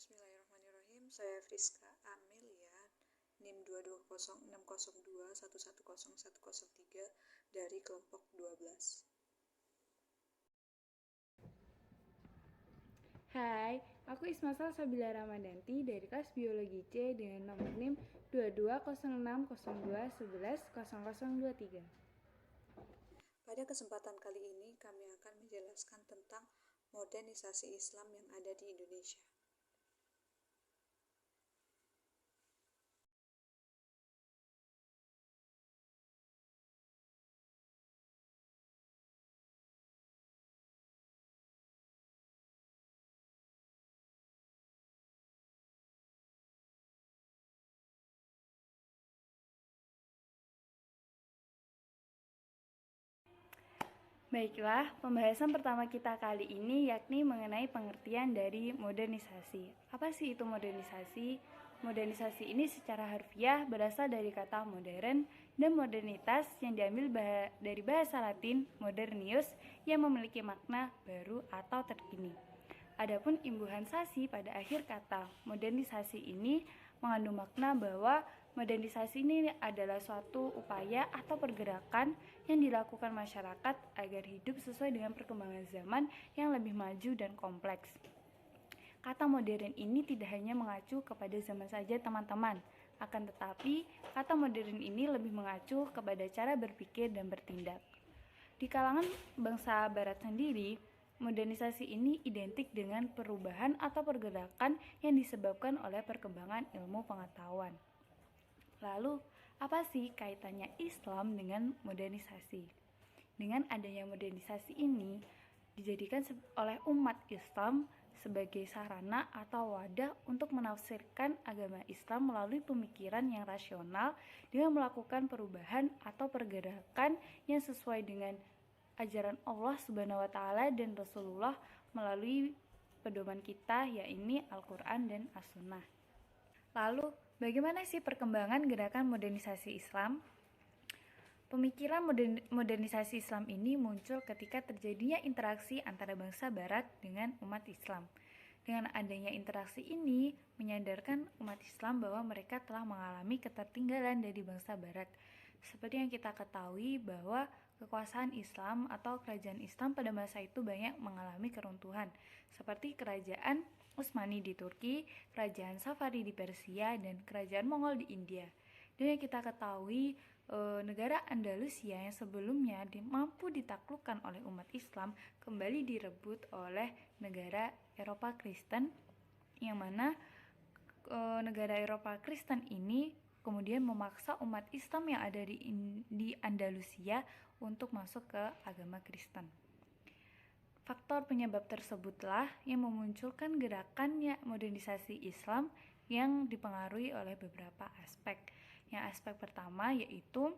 Bismillahirrahmanirrahim. Saya Friska Amelia, NIM 2206021101103 dari kelompok 12. Hai, aku Ismasal Sabila Ramadanti dari kelas Biologi C dengan nomor NIM 220602110023. Pada kesempatan kali ini kami akan menjelaskan tentang modernisasi Islam yang ada di Indonesia. Baiklah, pembahasan pertama kita kali ini yakni mengenai pengertian dari modernisasi. Apa sih itu modernisasi? Modernisasi ini secara harfiah berasal dari kata modern dan modernitas yang diambil dari bahasa Latin modernius yang memiliki makna baru atau terkini. Adapun imbuhan sasi pada akhir kata modernisasi ini mengandung makna bahwa modernisasi ini adalah suatu upaya atau pergerakan yang dilakukan masyarakat agar hidup sesuai dengan perkembangan zaman yang lebih maju dan kompleks. Kata modern ini tidak hanya mengacu kepada zaman saja teman-teman, akan tetapi kata modern ini lebih mengacu kepada cara berpikir dan bertindak. Di kalangan bangsa barat sendiri, modernisasi ini identik dengan perubahan atau pergerakan yang disebabkan oleh perkembangan ilmu pengetahuan. Lalu, apa sih kaitannya Islam dengan modernisasi? Dengan adanya modernisasi ini, dijadikan oleh umat Islam sebagai sarana atau wadah untuk menafsirkan agama Islam melalui pemikiran yang rasional dengan melakukan perubahan atau pergerakan yang sesuai dengan ajaran Allah Subhanahu wa taala dan Rasulullah melalui pedoman kita yaitu Al-Qur'an dan As-Sunnah. Lalu, bagaimana sih perkembangan gerakan modernisasi Islam? Pemikiran modernisasi Islam ini muncul ketika terjadinya interaksi antara bangsa barat dengan umat Islam. Dengan adanya interaksi ini, menyadarkan umat Islam bahwa mereka telah mengalami ketertinggalan dari bangsa barat. Seperti yang kita ketahui bahwa kekuasaan Islam atau kerajaan Islam pada masa itu banyak mengalami keruntuhan, seperti kerajaan Utsmani di Turki, kerajaan Safavid di Persia, dan kerajaan Mongol di India. Dan yang kita ketahui, negara Andalusia yang sebelumnya mampu ditaklukkan oleh umat Islam kembali direbut oleh negara Eropa Kristen, yang mana negara Eropa Kristen ini kemudian memaksa umat Islam yang ada di Andalusia untuk masuk ke agama Kristen. Faktor penyebab tersebutlah yang memunculkan gerakannya modernisasi Islam yang dipengaruhi oleh beberapa aspek. Yang aspek pertama yaitu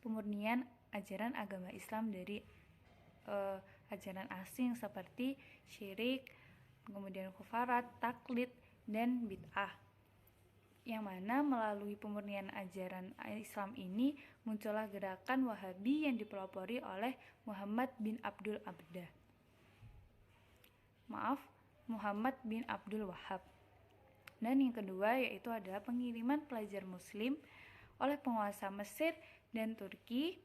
pemurnian ajaran agama Islam dari ajaran asing seperti syirik, kemudian kufarat, taklid, dan bid'ah. Yang mana melalui pemurnian ajaran Islam ini muncullah gerakan Wahabi yang dipelopori oleh Muhammad bin Abdul Wahhab. Dan yang kedua yaitu adalah pengiriman pelajar muslim oleh penguasa Mesir dan Turki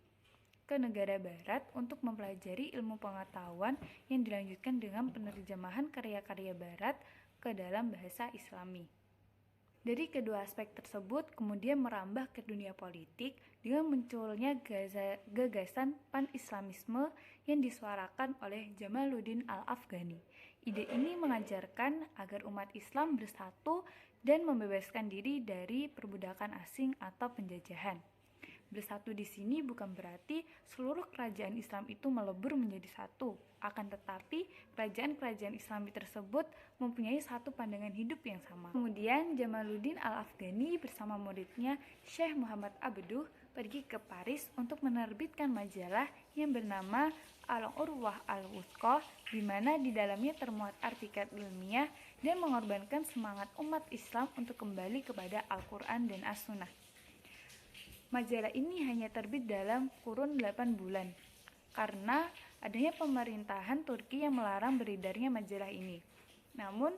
ke negara barat untuk mempelajari ilmu pengetahuan yang dilanjutkan dengan penerjemahan karya-karya barat ke dalam bahasa Islami. Dari kedua aspek tersebut kemudian merambah ke dunia politik dengan munculnya gagasan pan-islamisme yang disuarakan oleh Jamaluddin Al-Afghani. Ide ini mengajarkan agar umat Islam bersatu dan membebaskan diri dari perbudakan asing atau penjajahan. Bersatu di sini bukan berarti seluruh kerajaan Islam itu melebur menjadi satu. Akan tetapi, kerajaan-kerajaan Islami tersebut mempunyai satu pandangan hidup yang sama. Kemudian, Jamaluddin Al-Afghani bersama muridnya Syekh Muhammad Abduh pergi ke Paris untuk menerbitkan majalah yang bernama Al-Urwah Al-Wuthqa, di mana di dalamnya termuat artikel ilmiah dan mengorbankan semangat umat Islam untuk kembali kepada Al-Quran dan As-Sunnah. Majalah ini hanya terbit dalam kurun 8 bulan karena adanya pemerintahan Turki yang melarang beredarnya majalah ini. Namun,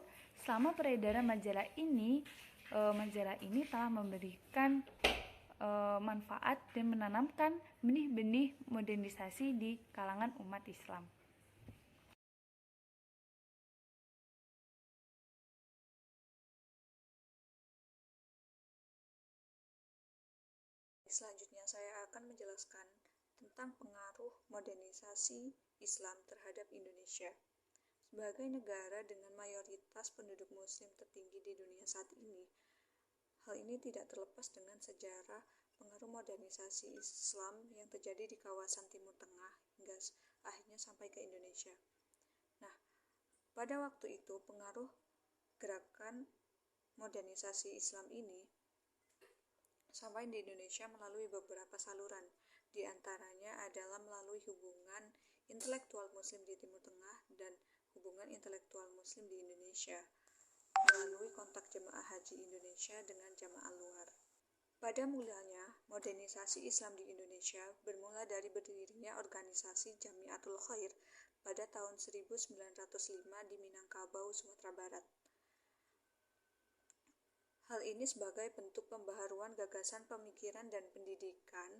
Selama peredaran majalah ini telah memberikan manfaat dan menanamkan benih-benih modernisasi di kalangan umat Islam. Selanjutnya saya akan menjelaskan tentang pengaruh modernisasi Islam terhadap Indonesia. Sebagai negara dengan mayoritas penduduk muslim tertinggi di dunia saat ini, hal ini tidak terlepas dengan sejarah pengaruh modernisasi Islam yang terjadi di kawasan Timur Tengah hingga akhirnya sampai ke Indonesia. Nah, pada waktu itu pengaruh gerakan modernisasi Islam ini sampai di Indonesia melalui beberapa saluran, di antaranya adalah melalui hubungan intelektual muslim di Timur Tengah dan hubungan intelektual muslim di Indonesia melalui kontak jemaah haji Indonesia dengan jemaah luar. Pada mulanya, modernisasi Islam di Indonesia bermula dari berdirinya organisasi Jamiatul Khair pada tahun 1905 di Minangkabau, Sumatera Barat. Hal ini sebagai bentuk pembaharuan gagasan pemikiran dan pendidikan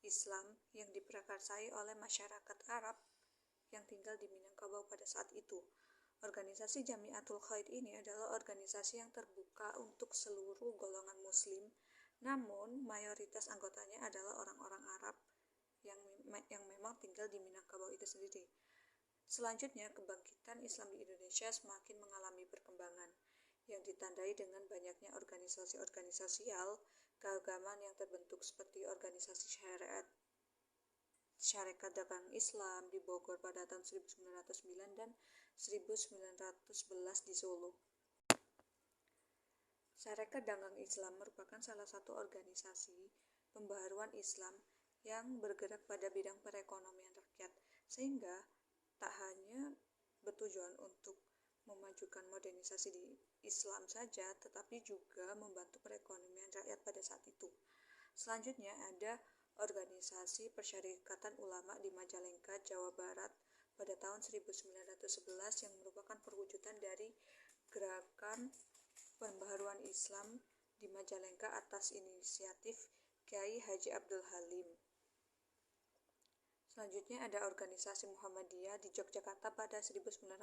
Islam yang diprakarsai oleh masyarakat Arab yang tinggal di Minangkabau pada saat itu. Organisasi Jamiatul Khair ini adalah organisasi yang terbuka untuk seluruh golongan muslim, namun mayoritas anggotanya adalah orang-orang Arab yang memang tinggal di Minangkabau itu sendiri. Selanjutnya, kebangkitan Islam di Indonesia semakin mengalami perkembangan yang ditandai dengan banyaknya organisasi-organisasi keagamaan yang terbentuk seperti organisasi Syarikat Dagang Islam di Bogor pada tahun 1909 dan 1911 di Solo. Syarikat Dagang Islam merupakan salah satu organisasi pembaharuan Islam yang bergerak pada bidang perekonomian rakyat, sehingga tak hanya bertujuan untuk memajukan modernisasi di Islam saja, tetapi juga membantu perekonomian rakyat pada saat itu. Selanjutnya ada organisasi Persyarikatan Ulama di Majalengka, Jawa Barat pada tahun 1911 yang merupakan perwujudan dari gerakan pembaharuan Islam di Majalengka atas inisiatif Kiai Haji Abdul Halim. Selanjutnya ada organisasi Muhammadiyah di Yogyakarta pada 1912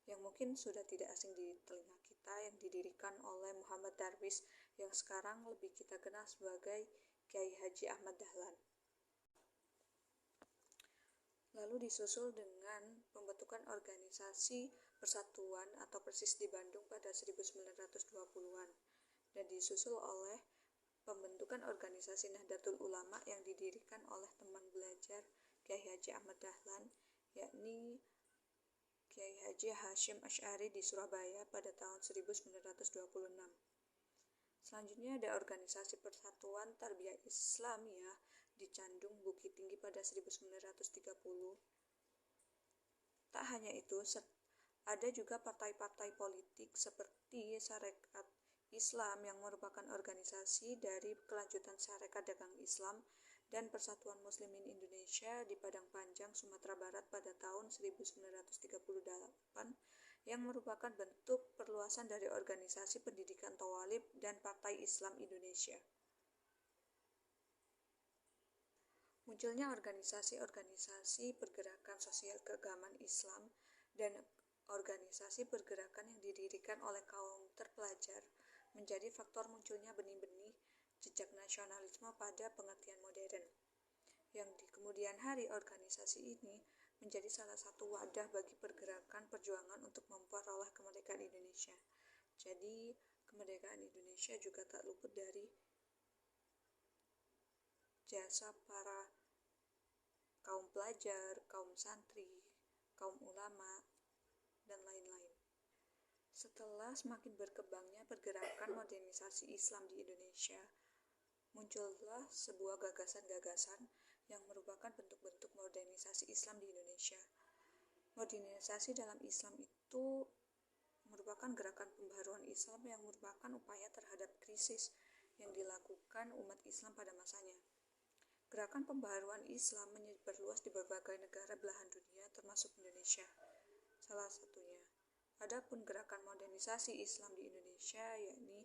yang mungkin sudah tidak asing di telinga kita, yang didirikan oleh Muhammad Darwis yang sekarang lebih kita kenal sebagai Kiai Haji Ahmad Dahlan. Lalu disusul dengan pembentukan organisasi Persatuan atau Persis di Bandung pada 1920-an dan disusul oleh pembentukan organisasi Nahdlatul Ulama yang didirikan oleh teman belajar Kiai Haji Ahmad Dahlan, yakni Kiai Haji Hasyim Asy'ari di Surabaya pada tahun 1926. Selanjutnya ada organisasi Persatuan Tarbiyah Islamiyah di Candung, Bukit Tinggi pada 1930. Tak hanya itu, ada juga partai-partai politik seperti Syarikat Islam yang merupakan organisasi dari kelanjutan Syarikat Dagang Islam dan Persatuan Muslimin Indonesia di Padang Panjang, Sumatera Barat pada tahun 1938 yang merupakan bentuk perluasan dari organisasi pendidikan Tawalib dan Partai Islam Indonesia. Munculnya organisasi-organisasi pergerakan sosial keagamaan Islam dan organisasi pergerakan yang didirikan oleh kaum terpelajar menjadi faktor munculnya benih-benih jejak nasionalisme pada pengertian modern, yang di kemudian hari organisasi ini menjadi salah satu wadah bagi pergerakan perjuangan untuk memperoleh kemerdekaan Indonesia. Jadi, kemerdekaan Indonesia juga tak luput dari jasa para kaum pelajar, kaum santri, kaum ulama, dan lain-lain. Setelah semakin berkembangnya pergerakan modernisasi Islam di Indonesia, muncullah sebuah gagasan-gagasan yang merupakan bentuk-bentuk modernisasi Islam di Indonesia. Modernisasi dalam Islam itu merupakan gerakan pembaharuan Islam yang merupakan upaya terhadap krisis yang dilakukan umat Islam pada masanya. Gerakan pembaharuan Islam menyebar luas di berbagai negara belahan dunia termasuk Indonesia, salah satunya. Adapun gerakan modernisasi Islam di Indonesia, yakni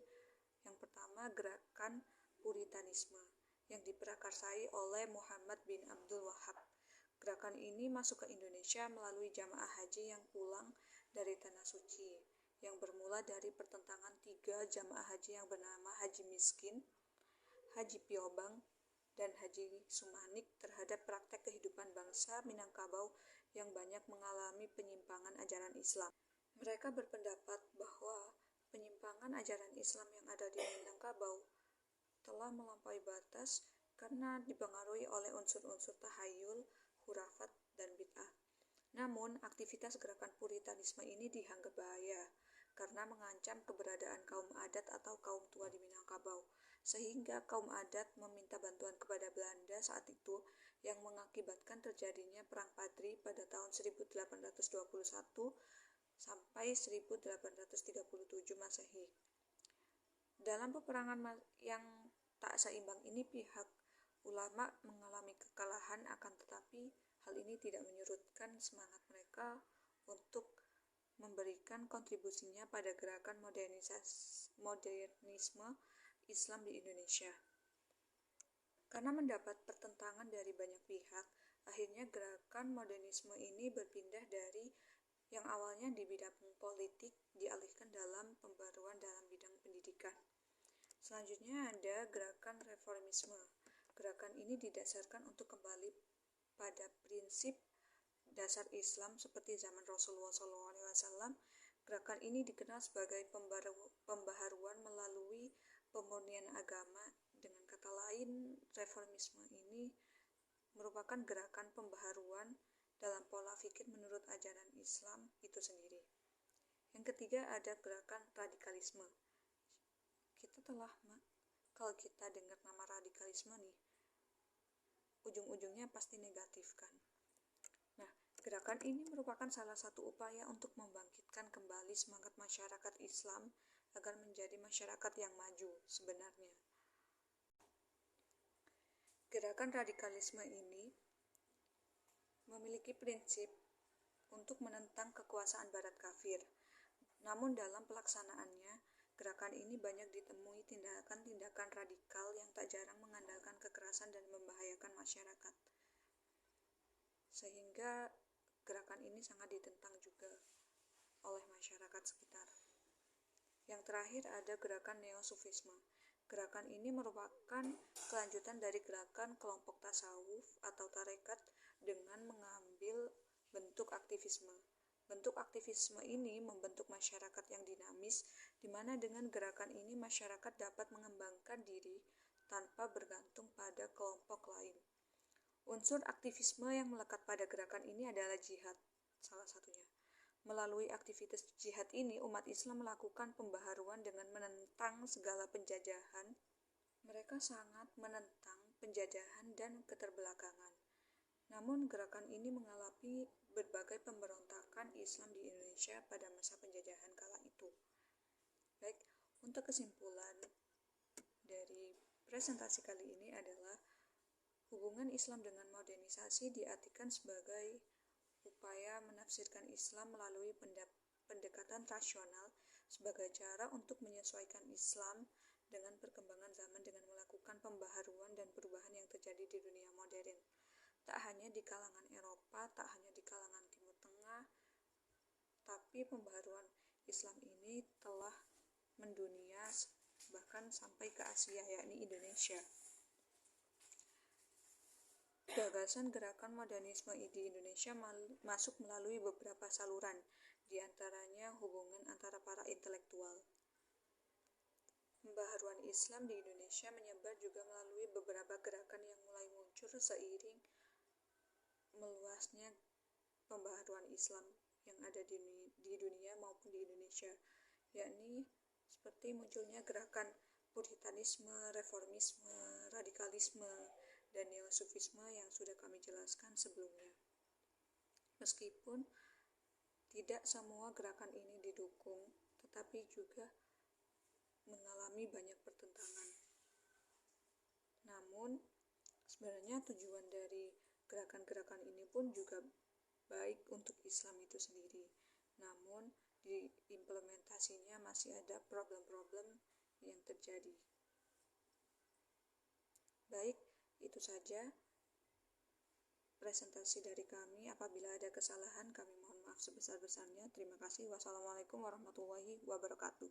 yang pertama gerakan Puritanisme yang diprakarsai oleh Muhammad bin Abdul Wahab. Gerakan ini masuk ke Indonesia melalui jamaah haji yang pulang dari Tanah Suci, yang bermula dari pertentangan 3 jamaah haji yang bernama Haji Miskin, Haji Piobang, dan Haji Sumanik terhadap praktek kehidupan bangsa Minangkabau yang banyak mengalami penyimpangan ajaran Islam. Mereka berpendapat bahwa penyimpangan ajaran Islam yang ada di Minangkabau telah melampaui batas karena dipengaruhi oleh unsur-unsur tahayul, khurafat, dan bid'ah. Namun, aktivitas gerakan Puritanisme ini dianggap bahaya karena mengancam keberadaan kaum adat atau kaum tua di Minangkabau, sehingga kaum adat meminta bantuan kepada Belanda saat itu yang mengakibatkan terjadinya Perang Padri pada tahun 1821 sampai 1837 Masehi. Dalam peperangan yang tak seimbang ini, pihak ulama mengalami kekalahan, akan tetapi hal ini tidak menyurutkan semangat mereka untuk memberikan kontribusinya pada gerakan modernisme Islam di Indonesia. Karena mendapat pertentangan dari banyak pihak, akhirnya gerakan modernisme ini berpindah dari yang awalnya di bidang politik dialihkan dalam pembaruan dalam bidang pendidikan. Selanjutnya ada gerakan reformisme. Gerakan ini didasarkan untuk kembali pada prinsip dasar Islam seperti zaman Rasulullah SAW. Gerakan ini dikenal sebagai pembaharuan melalui pemurnian agama. Dengan kata lain, reformisme ini merupakan gerakan pembaharuan dalam pola pikir menurut ajaran Islam itu sendiri. Yang ketiga ada gerakan radikalisme. Kalau kita dengar nama radikalisme nih, ujung-ujungnya pasti negatif kan. Nah, gerakan ini merupakan salah satu upaya untuk membangkitkan kembali semangat masyarakat Islam agar menjadi masyarakat yang maju sebenarnya. Gerakan radikalisme ini memiliki prinsip untuk menentang kekuasaan barat kafir. Namun dalam pelaksanaannya, gerakan ini banyak ditemui tindakan-tindakan radikal yang tak jarang mengandalkan kekerasan dan membahayakan masyarakat. Sehingga gerakan ini sangat ditentang juga oleh masyarakat sekitar. Yang terakhir ada gerakan Neo-Sufisme. Gerakan ini merupakan kelanjutan dari gerakan kelompok tasawuf atau tarekat dengan mengambil bentuk aktivisme. Bentuk aktivisme ini membentuk masyarakat yang dinamis, di mana dengan gerakan ini masyarakat dapat mengembangkan diri tanpa bergantung pada kelompok lain. Unsur aktivisme yang melekat pada gerakan ini adalah jihad, salah satunya. Melalui aktivitas jihad ini, umat Islam melakukan pembaharuan dengan menentang segala penjajahan. Mereka sangat menentang penjajahan dan keterbelakangan. Namun gerakan ini mengalami berbagai pemberontakan Islam di Indonesia pada masa penjajahan kala itu. Baik, untuk kesimpulan dari presentasi kali ini adalah hubungan Islam dengan modernisasi diartikan sebagai upaya menafsirkan Islam melalui pendekatan rasional sebagai cara untuk menyesuaikan Islam dengan perkembangan zaman dengan melakukan pembaharuan dan perubahan yang terjadi di dunia modern. Tak hanya di kalangan Eropa, tak hanya di kalangan Timur Tengah, tapi pembaharuan Islam ini telah mendunia bahkan sampai ke Asia, yakni Indonesia. Gagasan gerakan modernisme di Indonesia masuk melalui beberapa saluran, diantaranya hubungan antara para intelektual. Pembaharuan Islam di Indonesia menyebar juga melalui beberapa gerakan yang mulai muncul seiring meluasnya pembaharuan Islam yang ada di dunia maupun di Indonesia, yakni seperti munculnya gerakan Puritanisme, reformisme, radikalisme, dan Neo-Sufisme yang sudah kami jelaskan sebelumnya. Meskipun tidak semua gerakan ini didukung, tetapi juga mengalami banyak pertentangan. Namun, sebenarnya tujuan dari gerakan-gerakan ini pun juga baik untuk Islam itu sendiri. Namun, di implementasinya masih ada problem-problem yang terjadi. Baik, itu saja presentasi dari kami. Apabila ada kesalahan, kami mohon maaf sebesar-besarnya. Terima kasih. Wassalamualaikum warahmatullahi wabarakatuh.